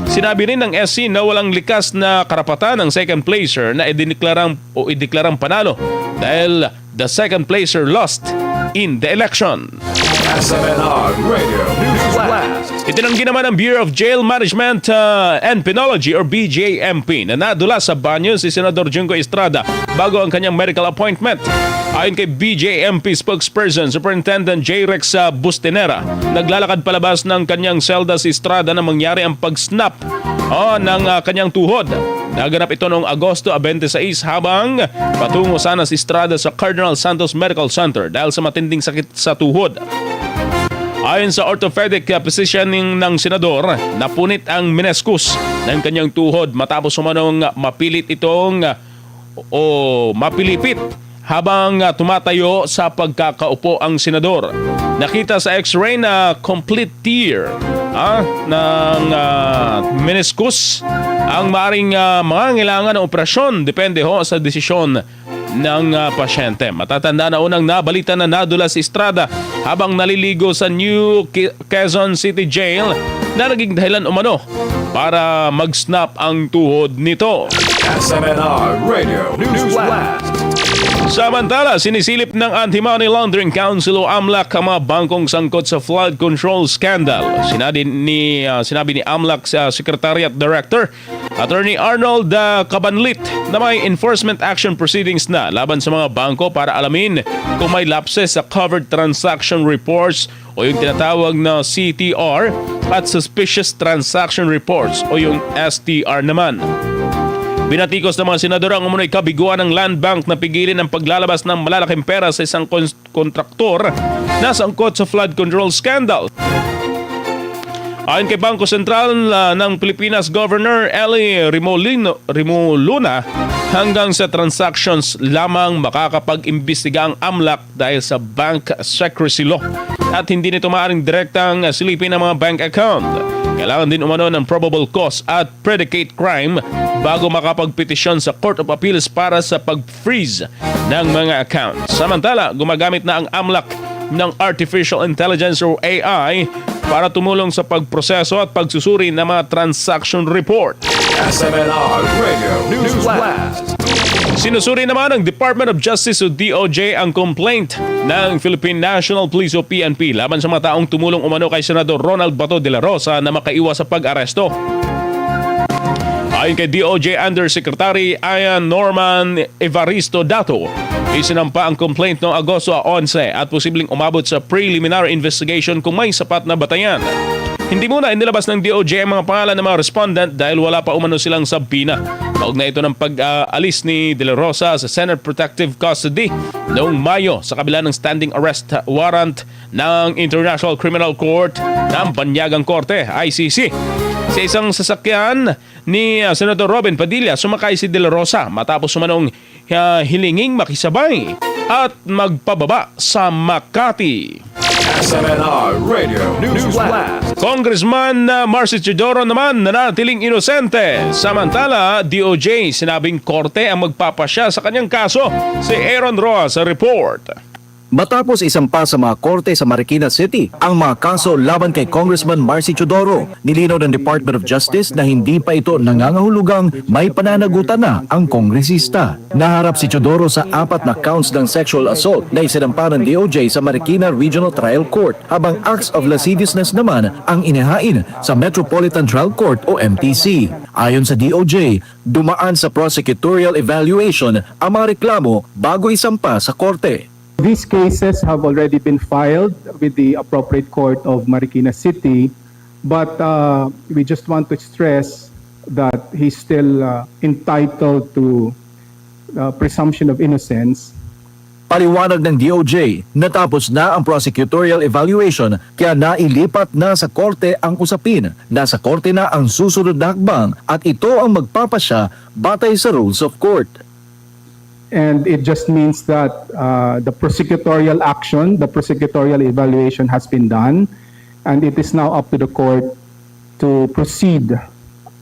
Sinabi rin ng SC na walang likas na karapatan ng second placer na ideklarang panalo dahil the second placer lost in the election. SMNR Radio News Blast. Itinanggi naman ng Bureau of Jail Management and Penology or BJMP na nadulas sa banyo si Senador Jinggoy Estrada bago ang kanyang medical appointment. Ayon kay BJMP spokesperson Superintendent J. Rex Bustinera, naglalakad palabas ng kanyang selda si Estrada na mangyari ang pag-snap ng kanyang tuhod. Naganap ito noong Agosto 26 habang patungo sana si Estrada sa Cardinal Santos Medical Center dahil sa matinding sakit sa tuhod. Ayon sa orthopedic positioning ng senador, napunit ang meniscus ng kanyang tuhod matapos umanong mapilipit habang tumatayo sa pagkakaupo ang senador. Nakita sa x-ray na complete tear ng meniscus ang maaring mangangailangan ng operasyon depende ho sa desisyon ng pasyente. Matatanda na unang nabalita na nadulas si Estrada habang naliligo sa New Quezon City Jail na naging dahilan umano para mag-snap ang tuhod nito. SMNR Radio News Blast. Samantala, sinisilip ng Anti-Money Laundering Council o AMLAC ang mga bangkong sangkot sa flood control scandal. Sinabi ni AMLAC sa Secretariat Director, Attorney Arnold Cabanlit, na may enforcement action proceedings na laban sa mga bangko para alamin kung may lapses sa covered transaction reports o yung tinatawag na CTR at suspicious transaction reports o yung STR naman. Binatikos ng mga senador ang umunoy kabiguan ng Land Bank na pigilin ang paglalabas ng malalaking pera sa isang kontraktor na sangkot sa flood control scandal. Ayon kay Bangko Sentral ng Pilipinas Governor Eli Rimoluna, hanggang sa transactions lamang makakapag-imbestiga ang AMLAC dahil sa bank secrecy law at hindi nito maaaring direktang silipin ang mga bank account. Kailangan din umano ng probable cause at predicate crime bago makapagpetisyon sa Court of Appeals para sa pag-freeze ng mga accounts. Samantala, gumagamit na ang AMLAC ng Artificial Intelligence o AI para tumulong sa pagproseso at pagsusuri ng mga transaction report. SMNR Radio News Blast. Sinusuri naman ng Department of Justice o DOJ ang complaint ng Philippine National Police o PNP laban sa mga taong tumulong umano kay Senador Ronald Bato Dela Rosa na makaiwas sa pag-aresto. Ayon kay DOJ Undersecretary Ian Norman Evaristo Dato, isinampa ang complaint noong Agosto 11 at posibleng umabot sa preliminary investigation kung may sapat na batayan. Hindi muna inilabas ng DOJ ang mga pangalan ng mga respondent dahil wala pa umano silang sabina. Kaugnay ito ng pag-alis ni De La Rosa sa Senate Protective Custody noong Mayo sa kabila ng standing arrest warrant ng International Criminal Court ng Banyagang Korte, ICC. Sa isang sasakyan ni Senator Robin Padilla, sumakay si De La Rosa matapos umanong hilinging makisabay at magpababa sa Makati. SMNR Radio News Blast. Congressman Marcy Teodoro naman nanatiling inosente. Samantala, DOJ sinabing korte ang magpapasya sa kanyang kaso. Si Aaron Roa sa report. Matapos isampa sa mga korte sa Marikina City ang mga kaso laban kay Congressman Marcy Teodoro, nilinaw ng Department of Justice na hindi pa ito nangangahulugang may pananagutan na ang kongresista. Naharap si Teodoro sa 4 na counts ng sexual assault na isinampa ng DOJ sa Marikina Regional Trial Court, habang acts of lasciviousness naman ang inihain sa Metropolitan Trial Court o MTC. Ayon sa DOJ, dumaan sa prosecutorial evaluation ang mga reklamo bago isampa sa korte. These cases have already been filed with the appropriate court of Marikina City, but we just want to stress that he's still entitled to presumption of innocence. Paliwanag ng DOJ, natapos na ang prosecutorial evaluation kaya nailipat na sa korte ang usapin. Nasa korte na ang susunod na hakbang at ito ang magpapasya batay sa rules of court. And it just means that the prosecutorial action, the prosecutorial evaluation has been done, and it is now up to the court to proceed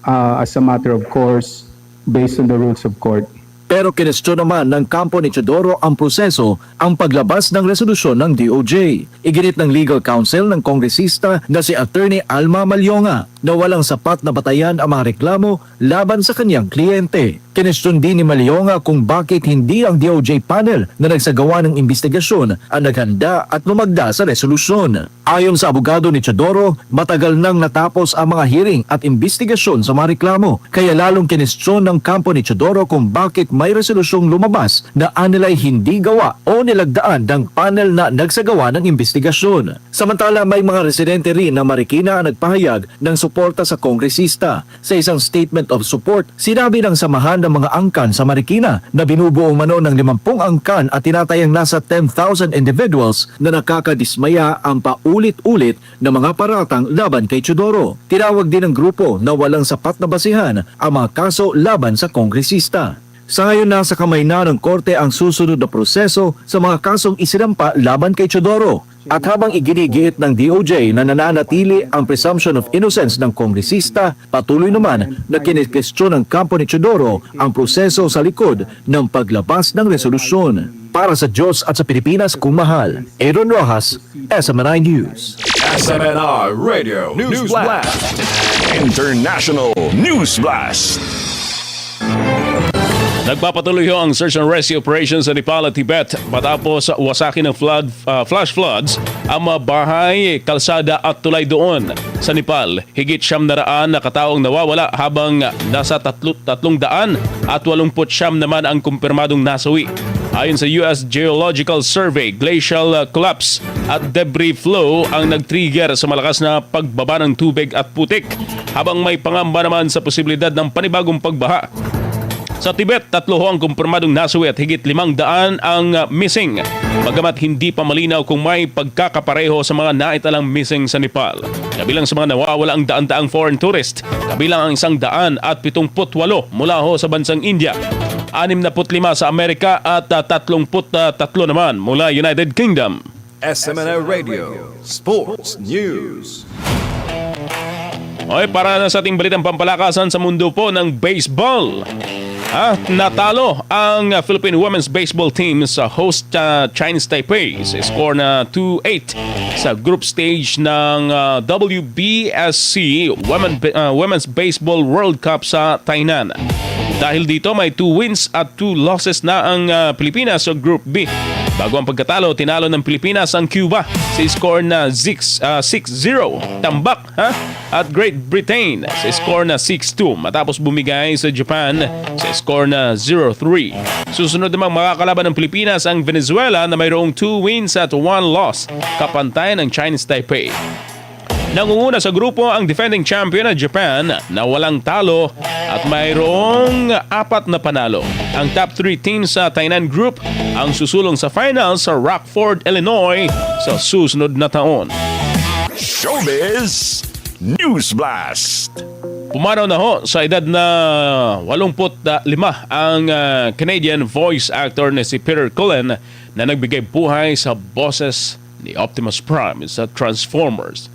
as a matter of course based on the rules of court. Pero kinestyon naman ng kampo ni Teodoro ang proseso ang paglabas ng resolusyon ng DOJ. Iginit ng legal counsel ng kongresista na si Attorney Alma Malyonga na walang sapat na batayan ang mga reklamo laban sa kanyang kliyente. Kinestyon din ni Malyonga kung bakit hindi ang DOJ panel na nagsagawa ng investigasyon ang naghanda at lumagda sa resolusyon. Ayon sa abogado ni Teodoro, matagal nang natapos ang mga hearing at investigasyon sa mga reklamo, kaya lalong kinestyon ng kampo ni Teodoro kung bakit may resolusyong lumabas na anilay hindi gawa o nilagdaan ng panel na nagsagawa ng investigasyon. Samantala, may mga residente rin na Marikina ang nagpahayag ng suporta sa kongresista. Sa isang statement of support, sinabi ng samahan ng mga angkan sa Marikina na binubuo umano ng 50 angkan at tinatayang nasa 10,000 individuals na nakakadismaya ang paulit-ulit na mga paratang laban kay Teodoro. Tinawag din ng grupo na walang sapat na basihan ang mga kaso laban sa kongresista. Sa ngayon, nasa kamay na ng korte ang susunod na proseso sa mga kasong isinampa laban kay Teodoro. At habang iginigiit ng DOJ na nananatili ang presumption of innocence ng kongresista, patuloy naman na kinikestyon ng kampo ni Teodoro ang proseso sa likod ng paglabas ng resolusyon. Para sa Diyos at sa Pilipinas kung mahal, Aaron Rojas, SMNI News. SMNI Radio News Blast. International News Blast. Nagpapatuloy ang search and rescue operations sa Nepal-Tibet matapos wasakin ng flash floods ang mga bahay, kalsada at tulay doon. Sa Nepal, higit 700 na kataong nawawala habang nasa 389 naman ang kumpirmadong nasawi. Ayon sa US Geological Survey, glacial collapse at debris flow ang nag-trigger sa malakas na pagbaba ng tubig at putik, habang may pangamba naman sa posibilidad ng panibagong pagbaha. Sa Tibet, 3 ang kumpirmadong nasawi at higit 500 ang missing, bagamat hindi pa malinaw kung may pagkakapareho sa mga naitalang missing sa Nepal. Kabilang sa mga nawawala ang daan-daang foreign tourist, kabilang ang 178 mula sa bansang India, 65 sa Amerika at 33 naman mula United Kingdom. SMNI Radio Sports News. Okay, para na sa ating balitang pampalakasan sa mundo po ng baseball. Natalo ang Philippine Women's Baseball Team sa host Chinese Taipei sa score na 2-8 sa group stage ng WBSC Women's Baseball World Cup sa Tainan. Dahil dito may 2 wins at 2 losses na ang Pilipinas sa Group B. Bago ang pagkatalo, tinalo ng Pilipinas ang Cuba sa score na 6-0. Tambak at Great Britain sa score na 6-2 matapos bumigay sa Japan sa score na 0-3. Susunod namang makakalaban ng Pilipinas ang Venezuela na mayroong 2 wins at 1 loss, kapantay ng Chinese Taipei. Nangunguna sa grupo ang defending champion na Japan na walang talo at mayroong 4 na panalo. Ang top 3 teams sa Tainan Group ang susulong sa final sa Rockford, Illinois sa susunod na taon. Showbiz News Blast. Pumanaw na sa edad na 85 ang Canadian voice actor na si Peter Cullen na nagbigay buhay sa boses ni Optimus Prime sa Transformers.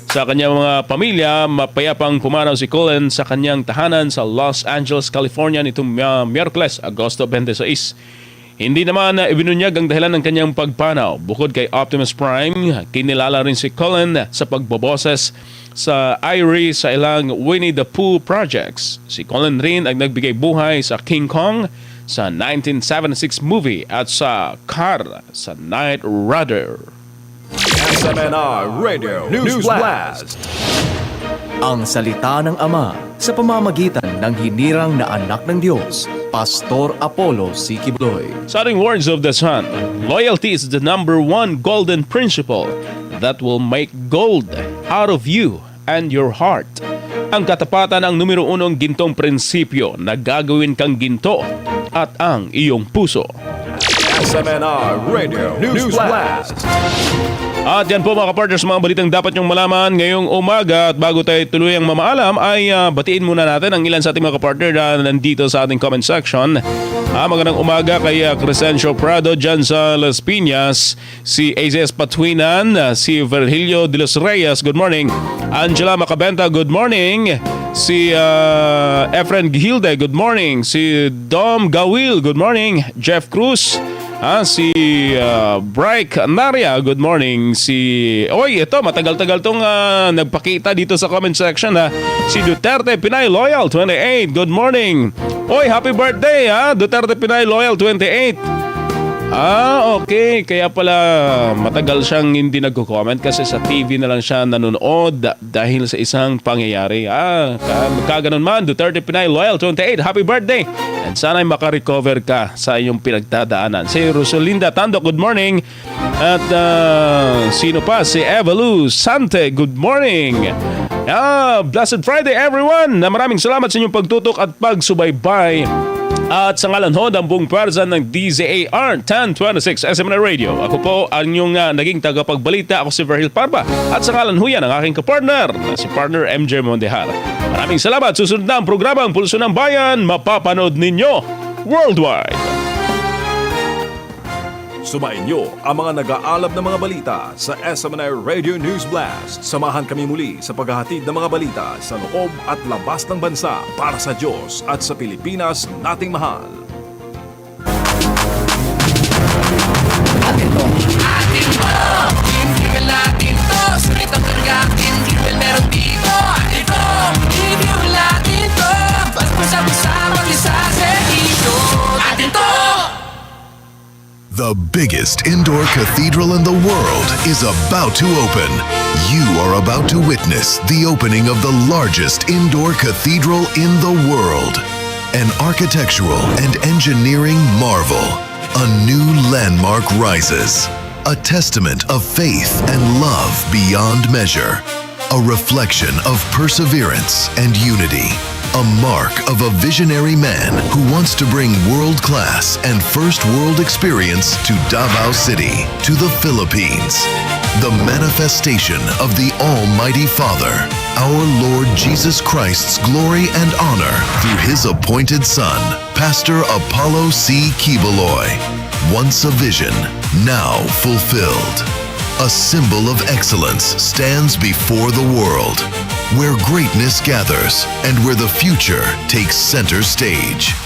Sa kanyang mga pamilya, mapayapang pumanaw si Cullen sa kanyang tahanan sa Los Angeles, California nitong Miyerkules, Agosto 26. Hindi naman ibinunyag ang dahilan ng kanyang pagpanaw. Bukod kay Optimus Prime, kinilala rin si Cullen sa pagboboses sa Irie sa ilang Winnie the Pooh projects. Si Cullen rin ang nagbigay buhay sa King Kong sa 1976 movie at sa Car sa Knight Rider. SMNI Radio News Blast. Ang salita ng Ama sa pamamagitan ng hinirang na anak ng Diyos, Pastor Apollo C. Quibloy. Sa ating words of the Son, loyalty is the #1 golden principle that will make gold out of you and your heart. Ang katapatan ang numero 1 gintong prinsipyo na gagawin kang ginto at ang iyong puso. SMNI Radio News Blast. At yan po mga kapartners, mga balitang dapat nyong malaman ngayong umaga. At bago tayo tuluyang mamaalam ay batiin muna natin ang ilan sa ating mga kapartner na nandito sa ating comment section. Magandang umaga kay Crescencio Prado dyan sa Las Piñas, si AZS Patuinan, si Virgilio de los Reyes, good morning. Angela Macabenta, good morning. Si Efren Gilde, good morning. Si Dom Gawil, good morning. Jeff Cruz, si Bryke Naria, good morning. Ito, matagal-tagal tong nagpakita dito sa comment section. Si Duterte Pinay Loyal 28, good morning. Happy birthday Duterte Pinay Loyal 28. Okay. Kaya pala matagal siyang hindi nagko-comment kasi sa TV na lang siya nanonood dahil sa isang pangyayari. Kaganon man, Duterte Pinay Loyal 28, happy birthday! And sana'y makarecover ka sa iyong pinagdadaanan. Si Rosalinda Tandok, good morning. At sino pa? Si Evalu Sante, good morning. Blessed Friday everyone! Maraming salamat sa inyong pagtutok at pagsubaybay. At sa ngalan ho ng buong pwersa ng DZAR 1026 SMNI Radio, ako po ang inyong naging tagapagbalita. Ako si Virgil Parba. At sa ngalan ho yan ang aking kapartner, si partner MJ Mondehar. Maraming salamat. Susunod na ang programang Pulso ng Bayan, mapapanood ninyo worldwide. Sumainyo ang mga nag-aalab na mga balita sa SMNI Radio News Blast. Samahan kami muli sa paghahatid ng mga balita sa loob at labas ng bansa para sa Diyos at sa Pilipinas nating mahal. Atin mo! Hindi ka natin to! Sulit ang kargatin, hindi ka meron dito! Atin mo! Hindi ka natin to! Basta mag-isa sa ito! Atin to! The biggest indoor cathedral in the world is about to open. You are about to witness the opening of the largest indoor cathedral in the world. An architectural and engineering marvel. A new landmark rises. A testament of faith and love beyond measure. A reflection of perseverance and unity. A mark of a visionary man who wants to bring world-class and first-world experience to Davao City, to the Philippines. The manifestation of the Almighty Father, our Lord Jesus Christ's glory and honor through His appointed Son, Pastor Apollo C. Quiboloy. Once a vision, now fulfilled. A symbol of excellence stands before the world, where greatness gathers and where the future takes center stage.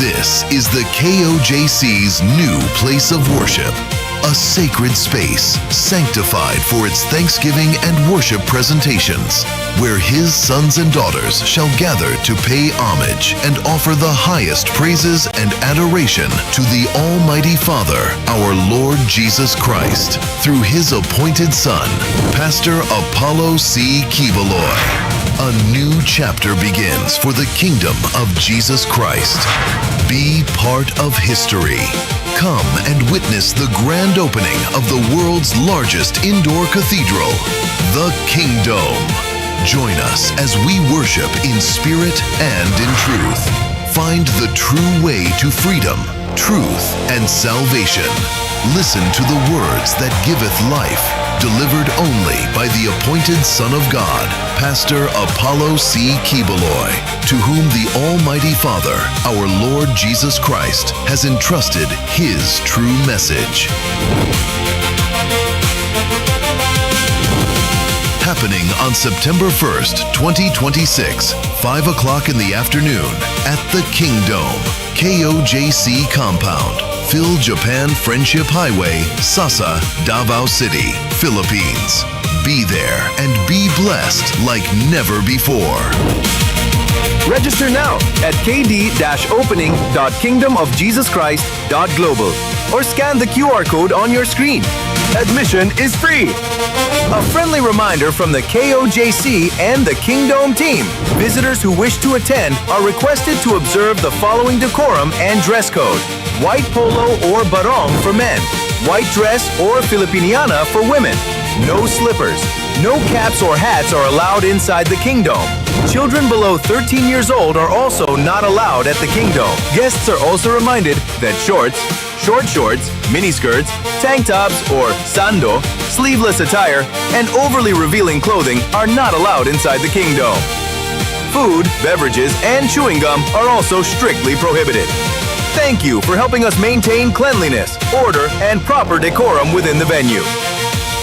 This is the KOJC's new place of worship, a sacred space sanctified for its Thanksgiving and worship presentations, where His sons and daughters shall gather to pay homage and offer the highest praises and adoration to the Almighty Father, our Lord Jesus Christ, through His appointed Son, Pastor Apollo C. Quiboloy. A new chapter begins for the kingdom of Jesus Christ. Be part of history. Come and witness the grand opening of the world's largest indoor cathedral, the Kingdom. Join us as we worship in spirit and in truth. Find the true way to freedom, truth, and salvation. Listen to the words that giveth life, delivered only by the appointed Son of God, Pastor Apollo C. Quiboloy, to whom the Almighty Father, our Lord Jesus Christ, has entrusted His true message. Happening on September 1st, 2026, 5 o'clock in the afternoon at the Kingdom, KOJC Compound, Phil Japan Friendship Highway, Sasa, Davao City, Philippines. Be there and be blessed like never before. Register now at kd-opening.kingdomofjesuschrist.global or scan the QR code on your screen. Admission is free. A friendly reminder from the KOJC and the Kingdom team. Visitors who wish to attend are requested to observe the following decorum and dress code. White polo or barong for men. White dress or Filipiniana for women. No slippers. No caps or hats are allowed inside the Kingdom. Children below 13 years old are also not allowed at the Kingdom. Guests are also reminded that shorts, short shorts, miniskirts, tank tops or sando, sleeveless attire, and overly revealing clothing are not allowed inside the Kingdom. Food, beverages, and chewing gum are also strictly prohibited. Thank you for helping us maintain cleanliness, order, and proper decorum within the venue.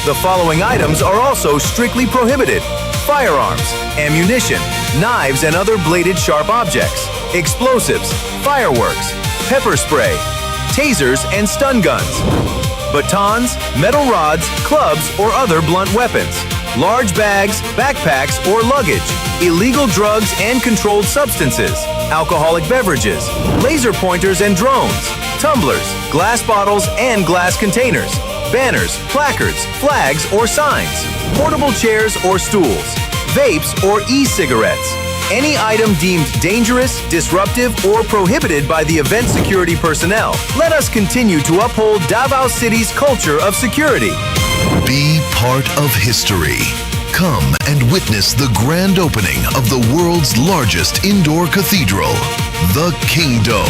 The following items are also strictly prohibited: firearms, ammunition, knives and other bladed sharp objects, explosives, fireworks, pepper spray, tasers and stun guns, batons, metal rods, clubs or other blunt weapons, large bags, backpacks or luggage, illegal drugs and controlled substances, alcoholic beverages, laser pointers and drones, tumblers, glass bottles and glass containers, banners, placards, flags or signs, portable chairs or stools, vapes or e-cigarettes. Any item deemed dangerous, disruptive, or prohibited by the event security personnel. Let us continue to uphold Davao City's culture of security. Be part of history. Come and witness the grand opening of the world's largest indoor cathedral, the Kingdom.